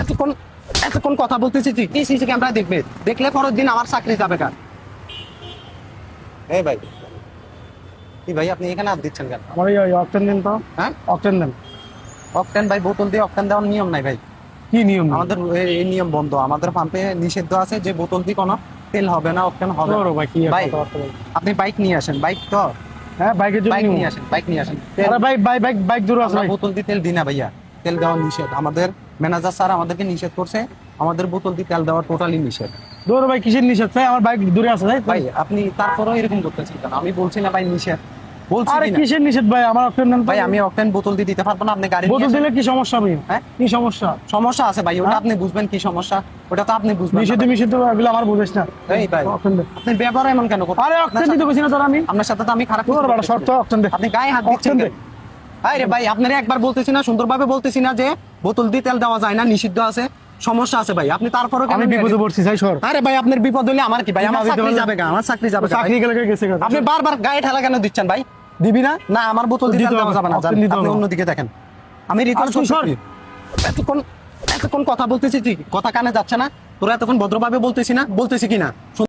এতক্ষণ এতক্ষণ কথা বলতেছি তুই কি সিসি ক্যামেরা দেখবে, দেখলে পরের দিন আমার চাকরি যাবে কার? এই ভাই, কি ভাই আপনি এখানে হাত দিচ্ছেন কেন? আমার এই অকটেন দেন তো। হ্যাঁ অকটেন দেন। অকটেন ভাই, বোতল দিয়ে অকটেন দেওয়ার নিয়ম নাই ভাই। কি নিয়ম? আমাদের এই নিয়ম বন্ধ, আমাদের পাম্পে নিষিদ্ধ আছে যে বোতল দিয়ে কোনো তেল হবে না, অকটেন হবে না। ভাই কি ভাই আপনি বাইক নিয়ে আসেন, বাইক তো হ্যাঁ বাইকের জন্য বাইক নিয়ে আসেন, বাইক নিয়ে আসেন। আরে ভাই বাইক দূর আছে আমরা ভাই। বোতল দিয়ে তেল দিই না ভাইয়া, তেল দেওয়া নিষেধ। আমাদের ম্যানেজার স্যার আমাদেরকে নিষেধ করছে, আমাদের বোতল দিয়ে তেল দেওয়া টোটালি নিষেধ। দূর ভাই কিসের নিষেধ ভাই? আমার বাইক দূরে আছে ভাই। ভাই আপনি তারপরেও এরকম করতেছেন কেন? আমি বলছি না ভাই নিষেধ, বলছি আরে কিনা? কিসের নিষেধ ভাই? আমার অকটেন দেন তো। ভাই আমি অকটেন বোতল দিয়ে দিতে পারবো না, আপনি গাড়ি বোতল নিয়ে দিলে কি সমস্যা ভাই? হ্যাঁ? কি সমস্যা? সমস্যা আছে ভাই, ওটা হ্যাঁ? আপনি বুঝবেন কি সমস্যা, ওটা তো আপনি বুঝবেন না নিষিদ্ধ ভাই। নিষিদ্ধ এগুলো আমার বুঝিস না। এই ভাই অকটেন দে। আপনি ব্যবহার এমন কেন করছেন? আরে অকটেন দিতে কইছি না তোর আমি। আপনার সাথে তো আমি খারাপ তোর কিছু বড় করতেছি শর্ত না। অকটেন দে। আপনি গায়ে হাত দিচ্ছেন অকটেন দে। কেন? আরে ভাই আপনারা একবার বলতেছি না, সুন্দরভাবে বলতেছি না যে বোতল দিয়ে তেল দেওয়া যায় না, নিষিদ্ধ আছে, সমস্যা আছে ভাই, আপনি তারপরও কেন আমি নিয়ে বিপদে গেলেন? পড়ছি যাই সর। আরে ভাই আপনার বিপদ হলে আমার কি ভাই? আমার দিতে চাকরি পারলে- যাবে গা, আমার চাকরি যাবে গা ভাই। চাকরি গেলে গেছে গা। আপনি বারবার গায়ে ঠেলা কেন দিচ্ছেন ভাই? দিবি না? না আমার বোতল দিয়ে দিতে তেল দেওয়া হবে, যাবে না, অকটেন যান, দিতে আপনি হবে। অন্যদিকে দেখেন। আমি রিকোয়েস্ট তুই সর। করছি, এতক্ষণ এতক্ষণ কথা বলতেছি, তুই কথা কানে যাচ্ছে না? তোরা এতক্ষণ ভদ্রভাবে বলতেছি না, বলতেছি কিনা?